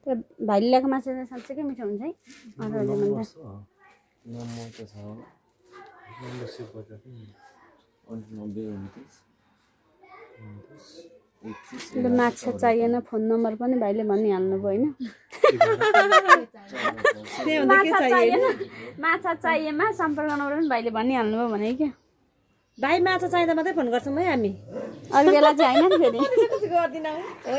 तर भाइले ल्याएको माछा चाहिँ साँच्चैकै मिठो हुन्छ है अरूहरूले भन्दा माछा चाहिएन फोन नम्बर पनि भाइले भनिहाल्नु भयो होइन माछा चाहिएमा सम्पर्क नम्बर पनि भाइले भनिहाल्नु भयो भने क्या भाइ माछा चाहिँदा मात्रै फोन गर्छौँ है हामी अरू बेला चाहिँ होइन फेरि गर्दिनौँ है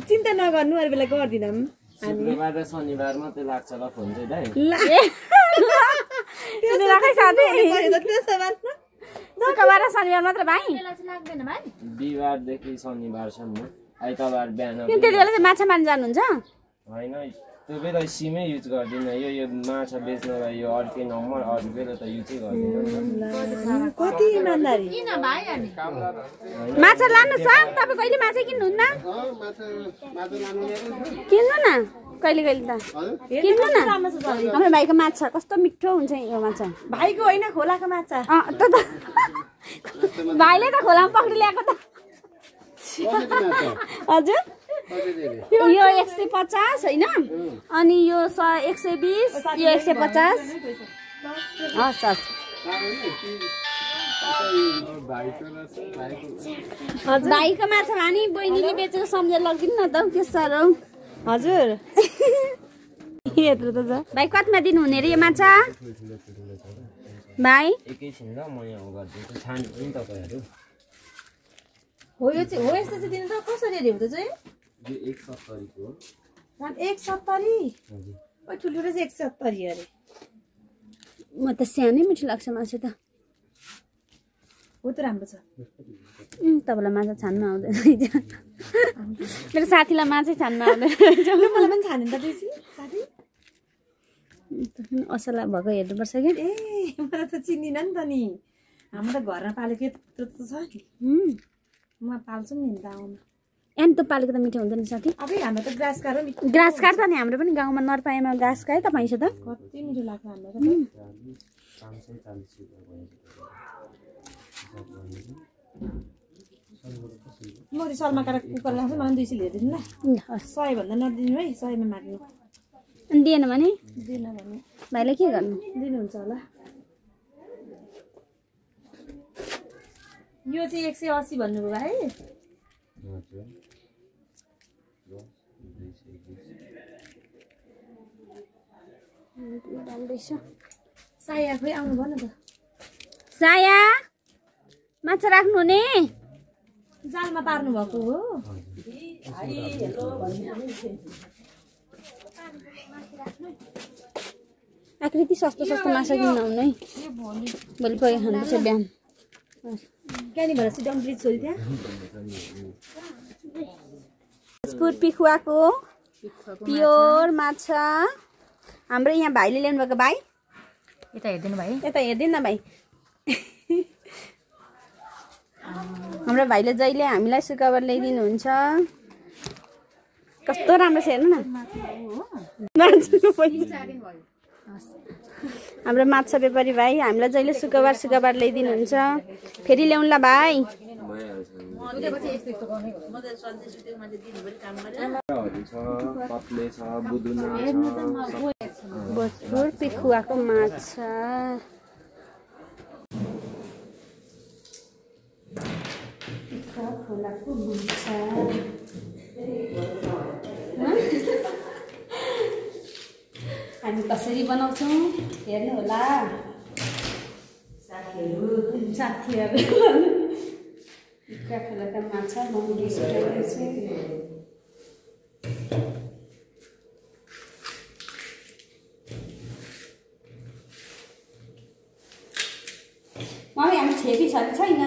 चिन्ता नगर्नु अरू बेला गर्दिनौँ शुक्रबार र शनिबार मात्रै लाग्छ ल फोन चाहिँ दाइ शुक्रबार र शनिबार मात्र भाइ बिहिबारदेखि शनिबारसम्म आइतबार बिहान त्यति बेला चाहिँ माछा मार्न जानुहुन्छ होइन त्यो बेला सिमै युज गर्दिनँ यो माछा बेच्नलाई यो अर्कै नम्बर अरू बेला त युजै गर्दिनँ कति इमानदारी माछा लानु छ तपाईँ कहिले माछा किन्नुहुन्न किन्नु न कहिले कहिले त किन्नु न हाम्रो भाइको माछा कस्तो मिठो हुन्छ यो माछा भाइको होइन खोलाको माछा त भाइले त खोलामा पक्रि ल्याएको त हजुर यो 150 होइन अनि यो 120 यो 150 हस् हस् भाइको माछा भानी बहिनीले बेचेको सम्झेर लगिदिनु न त के साह्रो हजुर यत्रो त छ भाइ कतिमा दिनुहुने रे यो माछा भाइ एकैछिन ल म यहाँ गरिदिन्छु छान्छु नि तपाईँहरू हो यो चाहिँ हो यस्तो चाहिँ दिनु त कसरी अरे हुन्छ चाहिँ यो 170 को 170 ओ ठुलो चाहिँ 170 अरे म त सानै मिठो लाग्छ माछा त हो त राम्रो छ तपाईँलाई माछा छान्न आउँदैन मेरो साथीलाई माछै छान्न आउँदैन मलाई पनि छान्नु त बेसी साथी असला भएको हेर्नुपर्छ क्या ए मलाई त चिन्दिन नि त नि हाम्रो त घरमा पालेको यत्रो त छ नि म पाल्छु नि त आउनु एन्तो पालेको त मिठो हुँदैन साथी अब हाम्रो त ग्रास कार ग्रास कार त नि हाम्रो पनि गाउँमा नरपाएमा ग्रास कार त पाइन्छ त कति मिठो लाग्छ हाम्रो त 540 म सलमा काटेर कुकर लाग्छ मलाई 200 हेरिदिनु ल 100 भन्दा नदिनु है 100 मा माग्नु अनि दिएन भने भाइलाई के गर्नु दिनुहुन्छ होला यो चाहिँ 180 भन्नुभयो भाइ साया खोइ आउनु भन त साया माछा राख्नु हुने जालमा पार्नु भएको हो आकृति सस्तो माछा किन्न आउनु है भोलि गयो खानुपर्छ बिहान कहाँनिर भएर सिडम ब्रिज छोरी त्यहाँ पिखुवाको प्योर माछा हाम्रो यहाँ भाइले ल्याउनु भएको भाइ यता हेर्दिनु भाइ यता हेर्दिनु न भाइ हाम्रो भाइले जहिले हामीलाई सुकावर ल्याइदिनुहुन्छ कस्तो राम्रो छ हेर्नु न हाम्रो माछा व्यापारी भाइ हामीलाई जहिले सुकाबार ल्याइदिनुहुन्छ फेरि ल्याउनुला भाइ भोजपुर पिखुवाको माछा खोलाको माछा हामी कसरी बनाउँछौँ हेर्नु होला साथीहरू खोलाका माछा मम्मी हामी छेपी छ कि छैन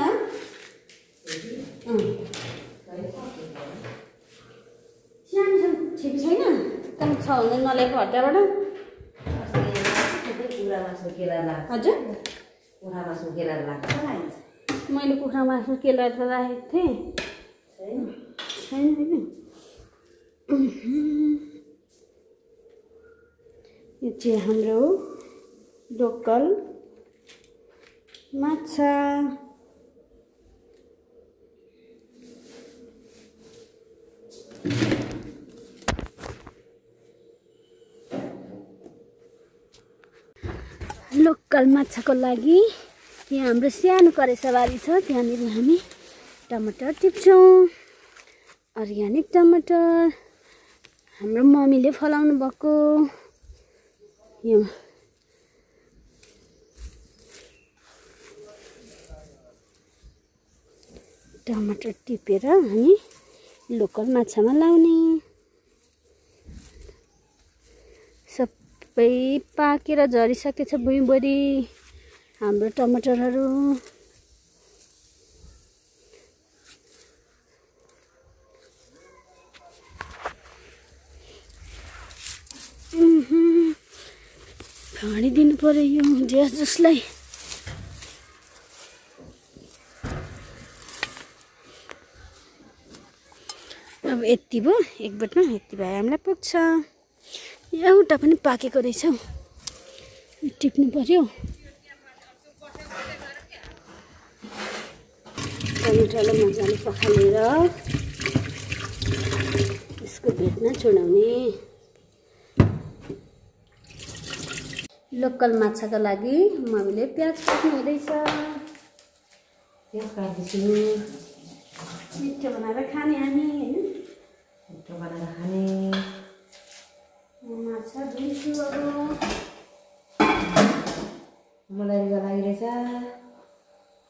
सानो छेपी छैन कहाँ छ भने नल्याएको हट्टाबाट हजुर मैले कुखुरा मासु केलाएर राखेको थिएँ छैन यो चाहिँ हाम्रो लोकल माछा लोकल माछाको लागि यहाँ हाम्रो सानो करेसाबारी छ, त्यहाँनिर हामी टमाटर टिप्छौँ। अर्ग्यानिक टमाटर हाम्रो मम्मीले फलाउनु भएको। यो टमाटर टिपेर हामी लोकल माछामा लाउने। सबै पाकेर झरिसकेछ भुइँभरि हाम्रो टमाटरहरू। खनिदिनु पर्यो यो ज्यास जसलाई। अब यति भयो, एक बोटमा यति भए हामीलाई पुग्छ। एउटा पनि पाकेको रहेछ, टिप्नु पर्यो। टमाटरलाई मजाले पखालेर यसको भेटमा छोडाउने। लोकल माछाको लागि मम्मीले प्याज काट्नु हुँदैछ। प्याज काट्दैछु, मिठो बनाएर खाने हामी होइन, मिठो बनाएर खाने। माछा दिन्छु अब। मलाई रुगा लागिरहेछ,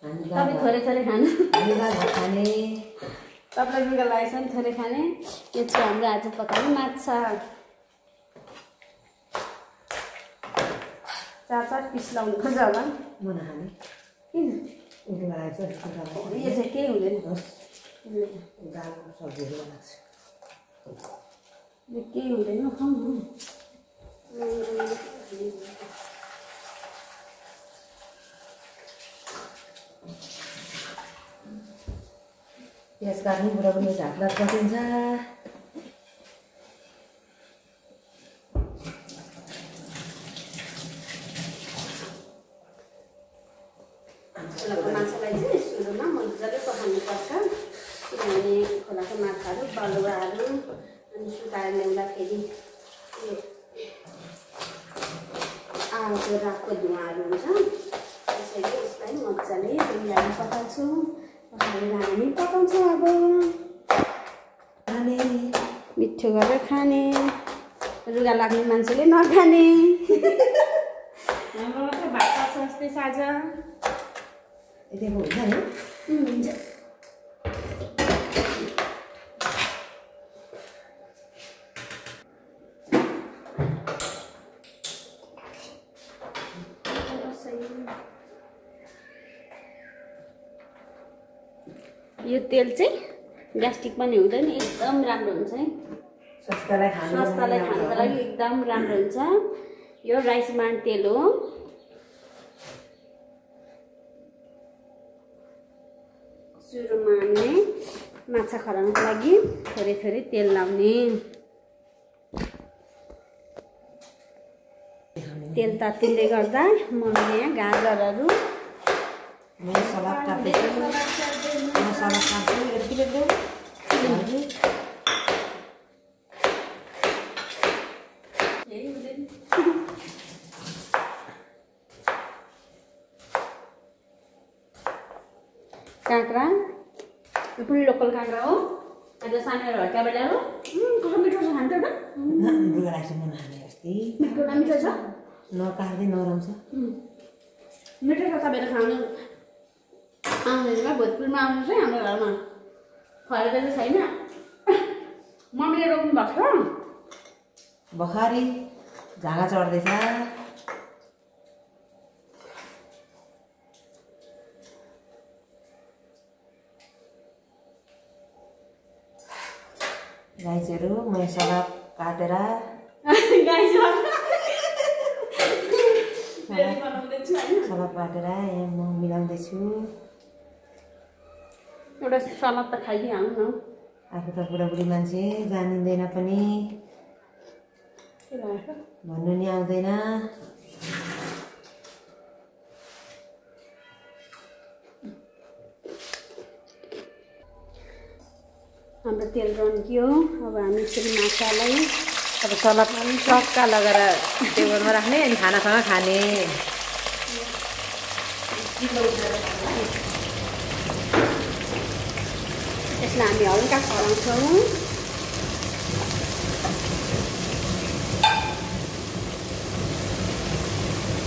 तपाईँ थोरै थोरै खानु, खाने। तपाईँलाई रुगा लागेछ नि थोरै खाने। यो चाहिँ हाम्रो आज पकाउने माछा। 4-4 पिस लाउनु खोज्छ होला। म नखाने, किन? रुगा लागेछ। यो चाहिँ केही हुँदैन, दाल सब्जीहरू लाग्छ, यो केही हुँदैन, खाउँ। प्याज काट्नु बुढाबुढीले झाँक्रा कटिन्छ। माछालाई चाहिँ सुरुमा मजाले पकाउनुपर्छ, किनभने खोलाको माछाहरू बलुवाहरू अनि सुकाएर ल्याउँदाखेरि आगो रातको धुवाहरू हुन्छ। त्यसैले यसलाई मजाले मिलाएर पकाउँछु। पकाएर हामी पकाउँछौँ। अब खाने, मिठो गरेर खाने, रुगा लाग्ने मान्छेले नखाने। हाम्रो मात्रै भात पाक्छ जस्तै साझा। यतिको हुन्छ नि, हुन्छ। यो तेल चाहिँ ग्यास्ट्रिक पनि हुँदैन, एकदम राम्रो हुन्छ है। स्वास्थ्यलाई खानुको लागि एकदम राम्रो हुन्छ। यो राइस ब्रान तेल हो। सुरुमा हामीले माछा खराउनको लागि थोरै थोरै तेल लाउने। तेल तातिँदै गर्दा मम्मीले यहाँ गाजरहरू सलाद काट्दैछु। सलाद काट्छु, काँक्रा, यो पनि लोकल काँक्रा हो। आज सानो हड्का बेला हो। कस्तो मिठो छ खान्छ त। रुगा लाग्छ, म नखाने अस्ति। मिठो न मिठो छ, नकाट्दै नरम छ। मिठो छ। तपाईँले खानु आउँदैन, भोजपुरमा आउनुहोस् है हाम्रो घरमा। फलेको चाहिँ छैन, मम्मीले रोप्नु भएको छ। भर्खरै झागा चढ्दैछ। गाइजहरू म सलाद काटेर सलाद काटेर यहाँ म मिलाउँदैछु। एउटा सलाद त खाइदिइहाल्नु न। आफू त बुढाबुढी मान्छे, जानिँदैन पनि, भन्नु नि आउँदैन। हाम्रो तेल रन्कियो। अब हामी यसरी माछालाई अब सलादमा पनि चक्का लगाएर टेबलमा राख्ने अनि खानासँग खाने। यसलाई हामी हल्का खराउँछौँ।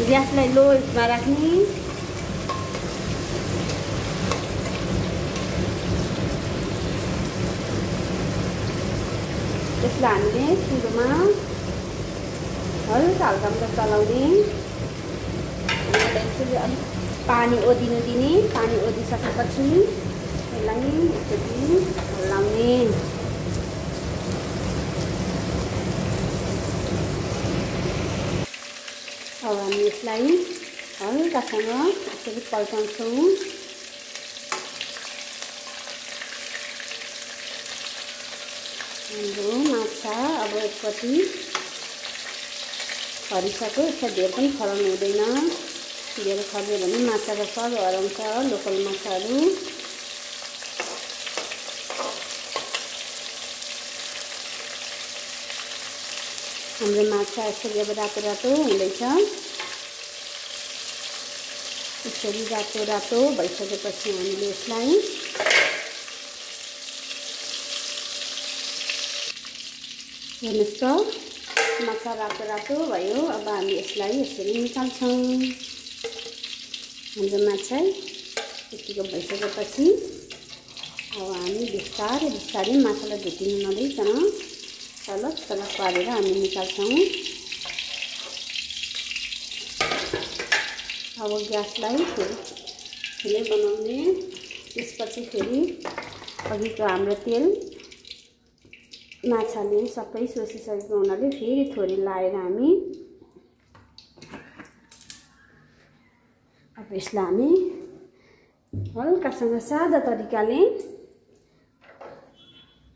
ग्यासलाई लोमा राख्ने। त्यसलाई हामीले सुरुमा हल्का हल्का चलाउने। यसरी अलिक पानी ओदिनु दिने। पानी ओदिसकेपछि यसलाई यसरी हल्लाउने। अब हामी यसलाई हल्कासँग यसरी पल्टाउँछौँ। हाम्रो माछा अब एकपट्टि खरिसक्यो। यसलाई धेरै पनि खराउनु हुँदैन। धेरै खरियो भने माछाको स्वाद हराउँछ लोकल माछाहरू। हाम्रो माछा यसरी अब रातो रातो हुँदैछ। यसरी रातो रातो भइसकेपछि हामीले यसलाई हेर्नुहोस् त माछा रातो रातो भयो। अब हामी यसलाई यसरी निकाल्छौँ। हाम्रो माछा यतिको भइसकेपछि अब हामी बिस्तारै बिस्तारै माछालाई झुटिनु नदिइकन सलक सलक पारेर हामी निकाल्छौँ। अब ग्यासलाई फेरि ठुलै बनाउने। त्यसपछि फेरि अघिको हाम्रो तेल माछाले सबै सोसिसकेको हुनाले फेरि थोरै लाएर हामी अब यसलाई हामी हल्कासँग सादा तरिकाले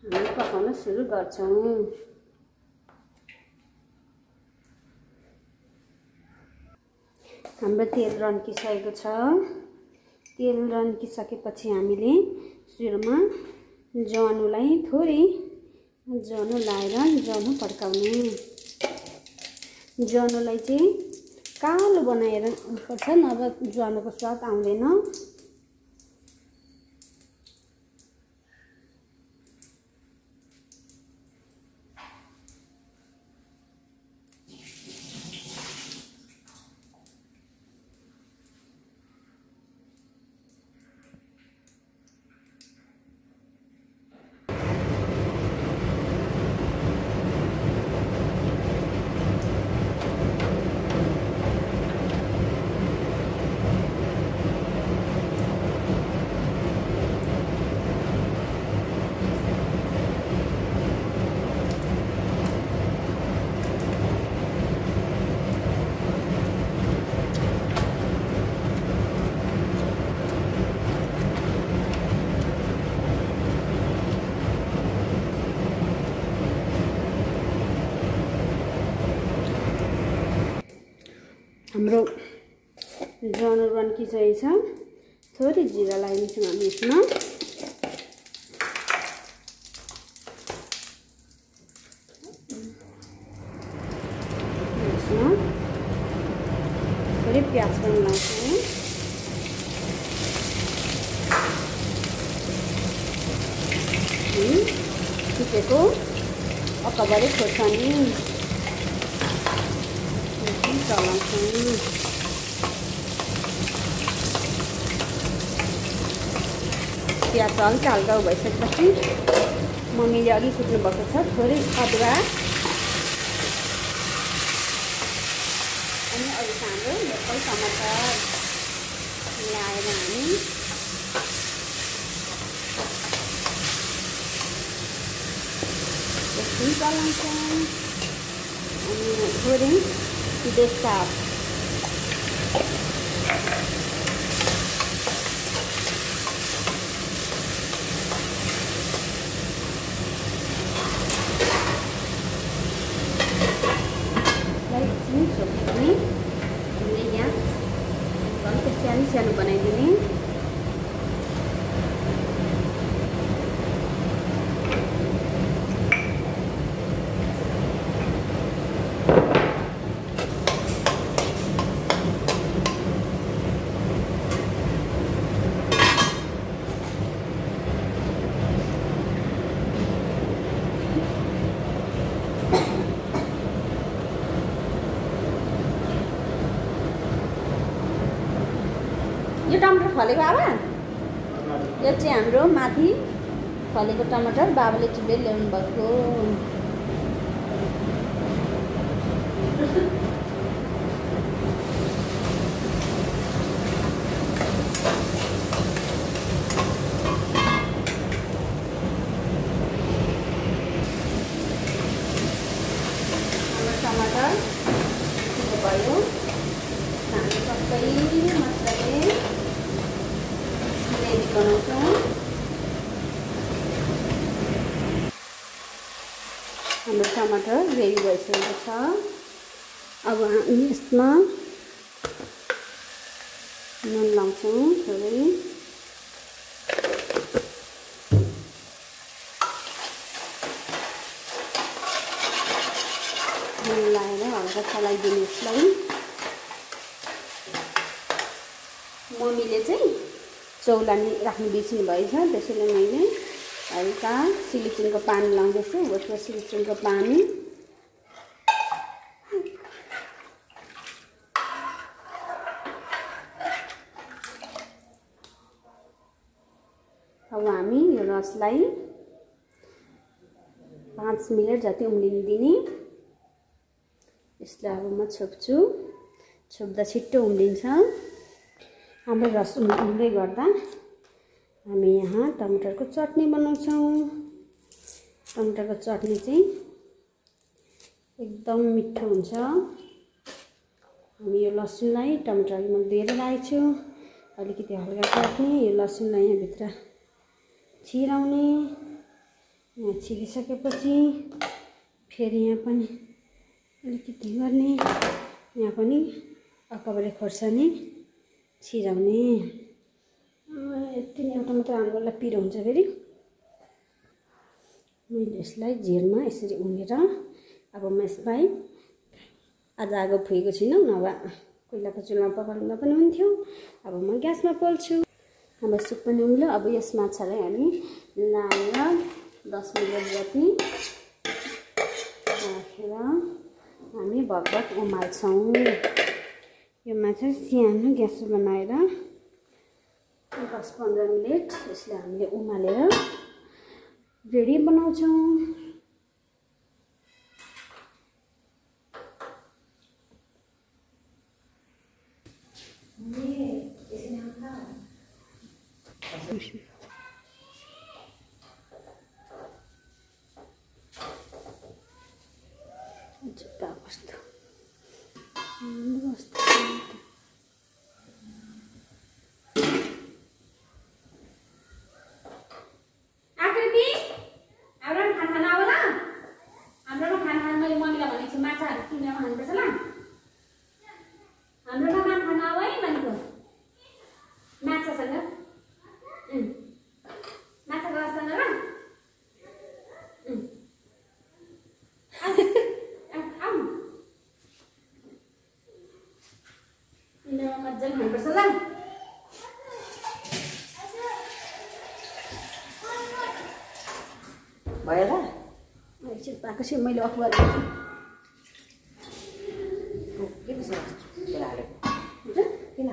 हामी पकाउन सुरु गर्छौँ। हाम्रो तेल रन्किसकेको छ। तेल रन्किसकेपछि हामीले सुरुमा ज्वानोलाई थोरै ज्वानो लाएर ज्वानो पड्काउने। ज्वानोलाई चाहिँ कालो बनाएर पर्छ, नभए ज्वानोको स्वाद आउँदैन। हाम्रो ज्वानो रन्किसकेको छ। थोरै जिरा लगाइदिन्छौँ हामी यसमा। यसमा थोरै प्याज पनि लगाउँछौँ। फुटेको अकबरै खोर्सानी चलाउँछौँ। प्याज हल्का हल्का भइसकेपछि मम्मीले अघि कुट्नु भएको छ थोरै अदुवा अनि अरू हाम्रो लोकल टमाटर लगाएर हामी यसरी चलाउँछौँ। अनि थोरै तेजपात छोपिदिने। हामीले यहाँ हल्का सानो सानो बनाइदिने। फलेको आवा यो चाहिँ हाम्रो माथि फलेको टमाटर बाबाले टिपेर ल्याउनु भएको टमाटर भयो हामी सबै मजाले ग्रेभी बनाउँछौँ हाम्रो टमाटर ग्रेभी भइसकेको छ अब हामी यसमा नुन लाउँछौँ थोरै नुन लाएर हल्का चलाइदिनु यसलाई मम्मीले चाहिँ चौलानी राख्नु बिर्सिनु भएछ त्यसैले मैले हल्का सिलिचुनको पानी लाउँदैछु उसको सिलिचुनको पानी अब हामी यो रसलाई 5 मिनट जति उम्लिन दिने यसलाई अब म छोप्छु छोप्दा छिट्टो उम्लिन्छ हाम्रो रस उम्लिँदै गर्दा हामी यहाँ टमाटरको चटनी बनाउँछौँ टमाटरको चटनी चाहिँ एकदम मिठो हुन्छ हामी यो लसुनलाई टमाटरमा धोएर राखेको छु अलिकति हल्का काट्ने यो लसुनलाई यहाँभित्र छिराउने यहाँ छिरिसकेपछि फेरि यहाँ पनि अलिकति गर्ने यहाँ पनि अकबरे खोर्सानी छिराउने यति नै एउटा मात्र हाल्नुलाई पिरो हुन्छ फेरि मैले यसलाई झिरमा यसरी उनेर अब म यसलाई आज आगो फुकेको छुइनँ नभए कोइलाको चुल्हामा पकाउँदा पनि हुन्थ्यो अब म ग्यासमा पोल्छु हाम्रो सुप पनि उम्ल्यो अब यस माछालाई हामी लाएर 10 मिनट जति राखेर हामी भगभग उमाल्छौँ यो माछा सानो ग्यास बनाएर 10-15 मिनट यसलाई हामीले उमालेर रेडी बनाउँछौँ भयो र एकछिन पाएपछि मैले अखबार किन हालेको किन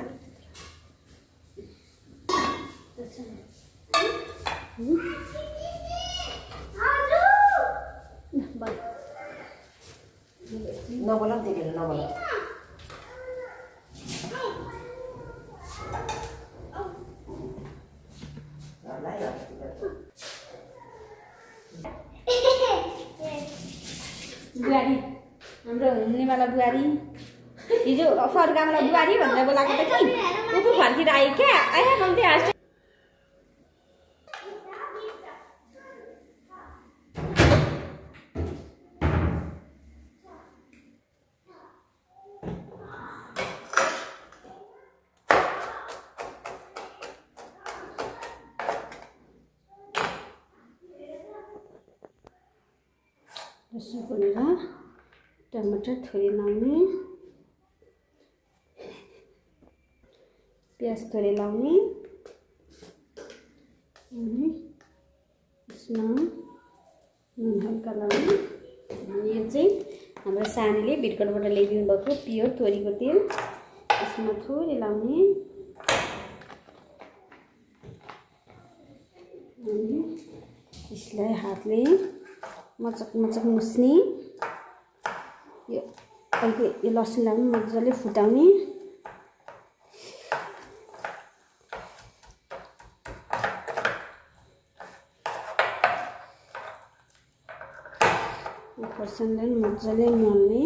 नबोला देखेर नबोला बुहारी हाम्रो हुनेवाला बुहारी हिजो फर्कावाला बुहारी भनेर बोलाएको त कि ऊ पो फर्केर आयो क्या आयो कम्ती हाँस्छ यसो गरेर टमाटर थोरै लाउने प्याज थोरै लाउने अनि यसमा नुन हल्का लाउने यो चाहिँ हाम्रो सानीले भिरकोटबाट ल्याइदिनु भएको प्योर तोरीको तेल यसमा थोरै लाउने यसलाई हातले मचक मचक मुस्ने। यो अहिले यो लसुनलाई पनि मजाले फुटाउने। खोर्सानीलाई मजाले मोल्ने।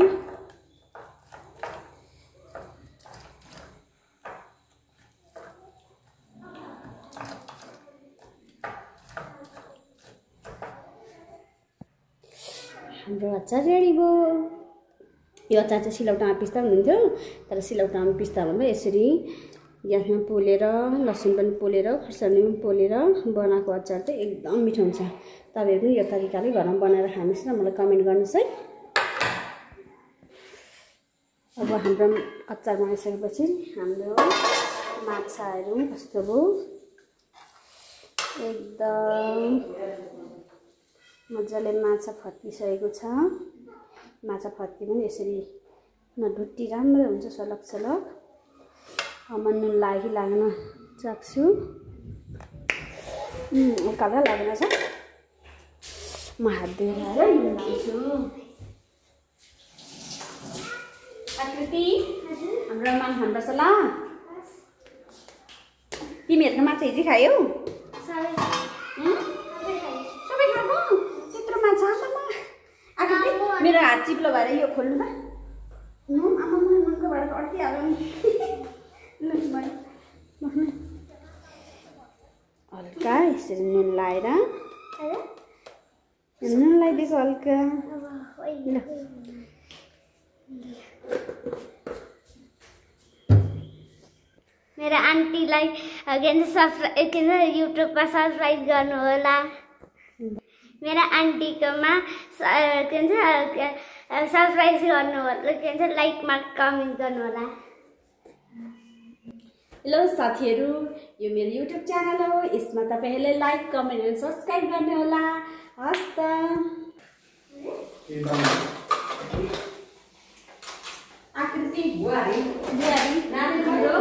हाम्रो अचार रेडी भयो। यो अचार चाहिँ सिलौटामा पिस्दा हुनुहुन्थ्यो, तर सिलौटामा पिस्दा भन्दा यसरी ग्यासमा पोलेर लसुन पनि पोलेर खुर्सानी पनि पोलेर बनाएको अचार चाहिँ एकदम मिठो हुन्छ। तपाईँहरू पनि यो तरिकाले घरमा बनाएर खानुहोस् न, मलाई कमेन्ट गर्नुहोस् है। अब हाम्रो अचार बनाइसकेपछि हाम्रो माछाहरू कस्तो भयो, एकदम मजाले माछा फत्किसकेको छ। माछा फत्की पनि यसरी नढुट्टी राम्रो हुन्छ, सलक सलक। अब नुन लागि लाग्न चाख्छु। उकालो लाग्न छ। म हात धोएर आएर नुन लाग्छु। आकृति हाम्रो मान खानुपर्छ ल। तिमीहरूको माछा हिजो खायौ? सबै खाएको? त्यत्रो माछा आकृति मेरो हात चिप्लो भएर यो खोल्नु त। आमा नुनको भाँडा अड्किहाल्यो नि। हल्का यसरी नुन लाएर नुन लगाइदिएको हल्का। ल मेरो आन्टीलाई के भन्छ युट्युबमा सब्सक्राइब गर्नु होला। मेरो आन्टीकोमा के भन्छ सब्सक्राइब गर्नु होला, के भन्छ लाइकमा कमेन्ट गर्नु होला। हेलो साथीहरू, यो मेरो युट्युब च्यानल हो। यसमा तपाईँहरूले लाइक कमेन्ट र सब्सक्राइब गर्ने होला। हस् त। आकृति बुहारी नानी हाम्रो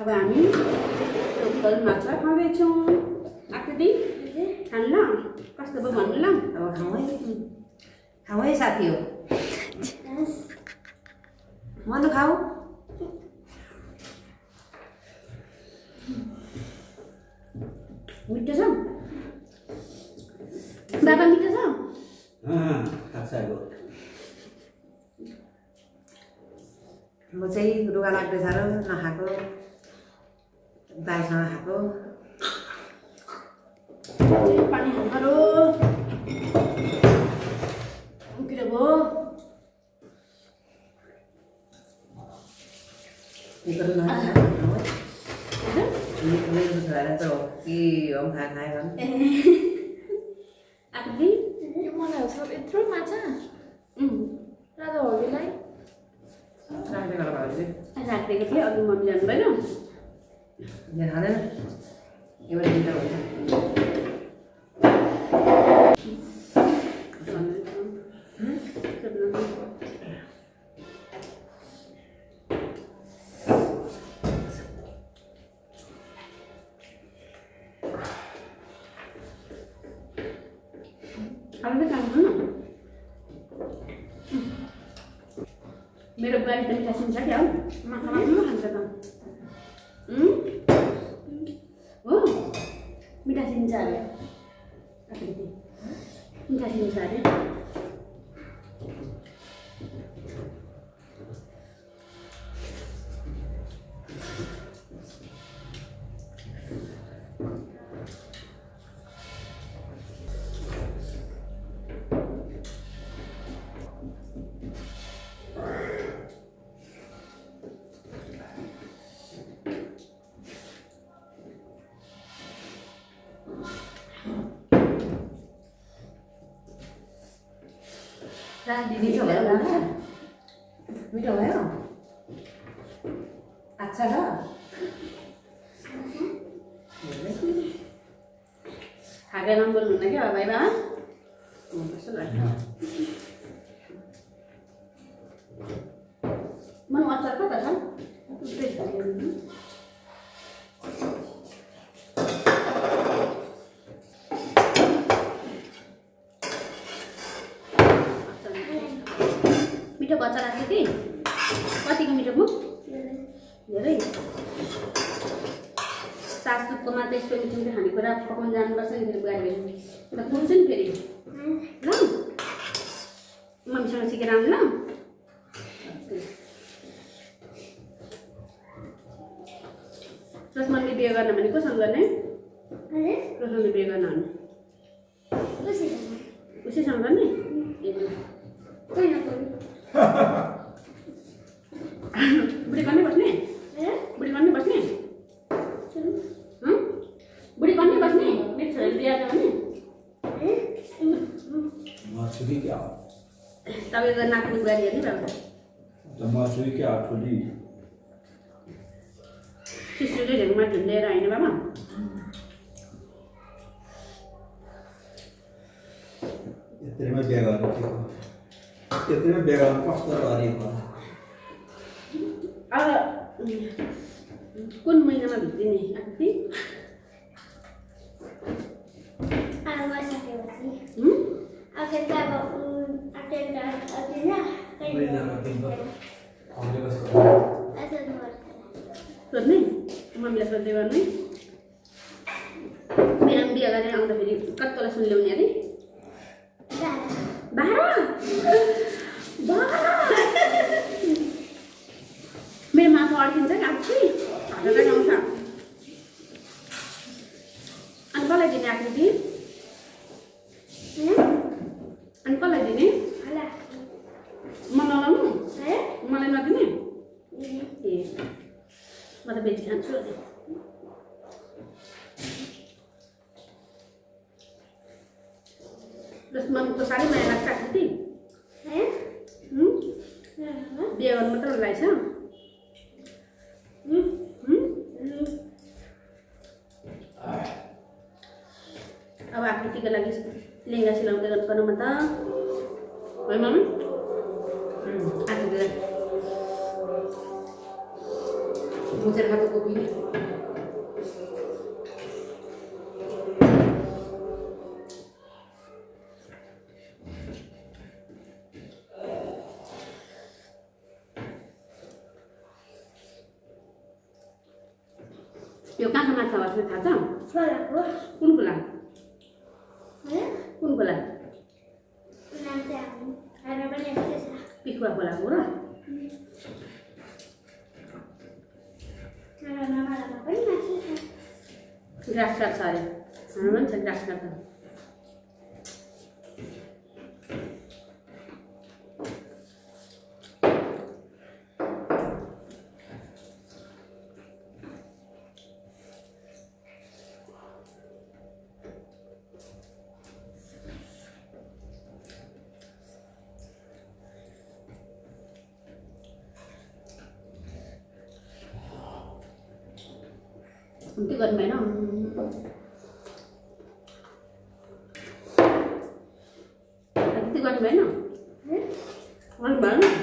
अब हामी लोकल माछा खाँदैछौँ। आकृति खानु ल, कस्तो भयो भन्नु ल। अब खाऊ है साथी हो। मनु खाऊ। मिठो छ बाबा, मिठो छ। म चाहिँ रुगा लाग्दैछ र नखाएको, दाइसँग खाएको। पानी खानु उकिलो भयो। मलाई सब यत्रो माछा राधा हबीलाई राखिदिएको थिएँ, अघि मम्मी जानु भएन। खाँदैन एउटा दुईवटा हुन्छ। मेरो बुहारी त मिठा सिन्छ क्या हो, माछा खान्छ त हो। मिठा सिन्छ अरे, मिठा सिन्छ अरे। मिठो भयो मिठो भयो अच्छा छ खागे नाम बोल्नु न क्या भाइ बा मन अचार कता छ मिठो बच्चा लाग्छ कि कतिको मिठो म धेरै सासुको मात्रै यस्तो मिठो मिठो खानेकुरा पकाउनु जानुपर्छ नि फेरि बुहारी भेट्नु एउटा पुग्छु नि फेरि ल मम्मीसँग सिकेर आउनु ल सुषमाले बिहे गर्न भने कोसँग गर्ने सुषमाले बिहे गर्न भने उसैसँग गर्ने बुढी गर्नै बस्ने बुढी गर्नै बस्ने बुढी गर्नै बस्ने मेरो छोरीले बिहे गर्छ भने तपाईँको नाच्ने बुहारी हेर्ने बाबा सिस्टरले ढेकुमा झुन्डेर आइन बाबा यत्रोमा बिहे गर्नु त्यत्रोमा बिहे गर्नु कस्तो गरेको अब कुन महिनामा भित्रिने आकृति सोध्ने मम्मीलाई सोध्दै गर्ने मेरो बिहे गरेर आउँदाखेरि कत्तोलाई सुन ल्याउने अरे 12 मेरो माथि अड्किन्छ कि आफै हालेर आउँछ अनि कसलाई दिने आकृति अनि कसलाई दिने म नलाउनु मलाई नदिने ए म त बेची खान्छु मम्मीको साह्रै माया लाग्छ आकृति बिहे गर्नु मात्र लाग्छ अब आकृतिको लागि लेहङ्गा सिलाउँदै गर्नुपर्नु म त है मम्मी आकृतिलाई मुचेर खाएको कोपी यो कहाँ माछा बस्ने थाहा छ कुन खोला कुन खोला पिखुवा खोलाको र ग्रास काट्छ अरे हाम्रो पनि छ ग्रास काट्छ Nanti kan main nanti kan main kan banget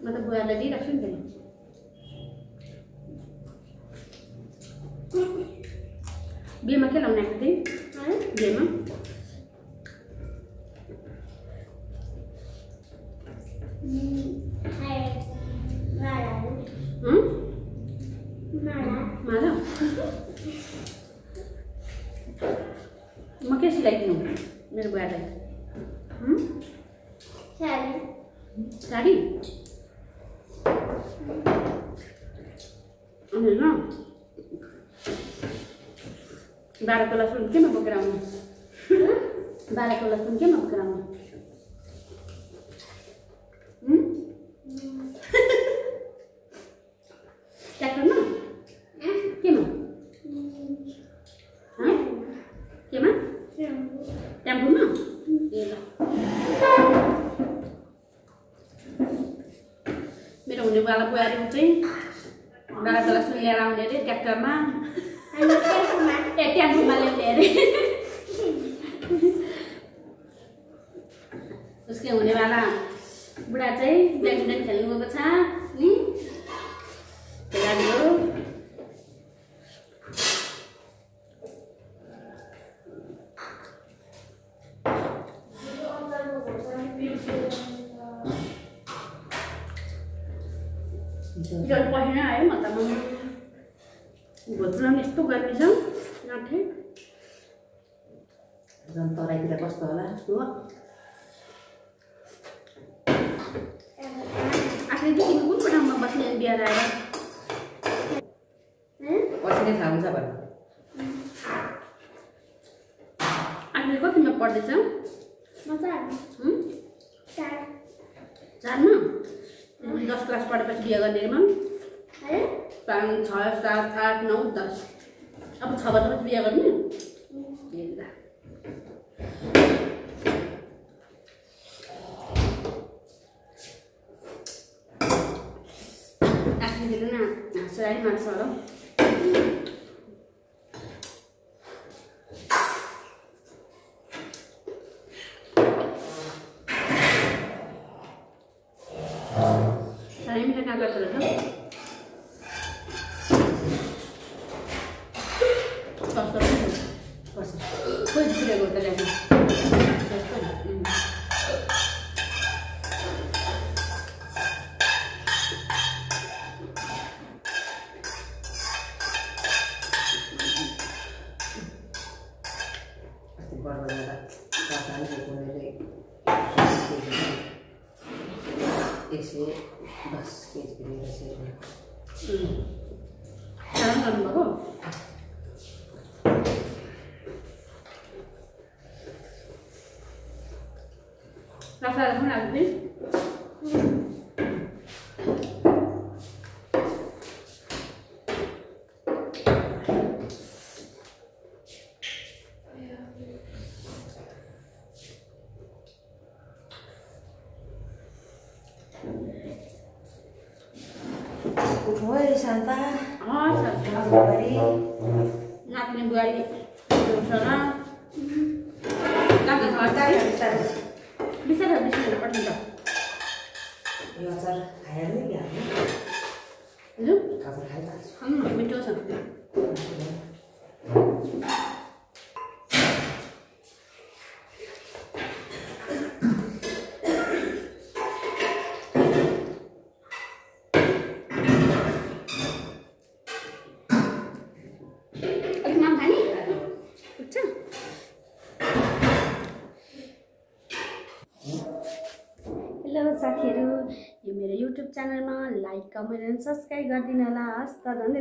मतलब buat lagi langsung kan biar makin lama nanti biar mah malah makin silai nu मेरे buat lagi साड़ी अनि न 12 को लसुन केमा बोकेर आउनु 12 को लसुन केमा बोकेर आउनु ट्र्याक्टरमा केमा केमा टेम्पोमा ए ल मेरो हुनेवाला बुहारी चाहिँ 12 को लसुन लिएर आउने अरे ट्र्याक्टरमा टेम्पोमा ल्याउने अरे उसकै हुनेवाला बुढा चाहिँ ब्याडमिन्टन खेल्नु गएको छ नि खेलाडी हो जल पसिना आयो म त भोजमा पनि यस्तो गर्मी छ नाथे झन् तराईतिर कस्तो होला हो आखिर चाहिँ कुन ठाउँमा बस्ने बिहार आएर पछि नै थाहा हुन्छ भने आखिर कतिमा पढ्दैछ म त 4मा 10 क्लास पढेपछि बिहा गर्ने रे म 5 6 7 8 9 10 अब 6 वर्षपछि बिहा गर्ने आखिर न हाँसै मार्छ होला साह्रै मिठो काम गर्छ रहेछ कस्तो कस्तो खोइ बिग्रेको त ल्याएको साह्रो गर्नुभएको राफ्रा राख्नु लाग्ने ओइ शान्ता नाच्ने बुहारी हुन्छ होला बिस्तारै बिस्तारै पठाउँछ यो अचार खाएर नि के हाल्नु हजुर अचार खाइ मिठो छ हेलो साथीहरू यो मेरो युट्युब च्यानलमा लाइक कमेन्ट एन्ड सब्सक्राइब गरिदिनु होला हस् त धन्यवाद।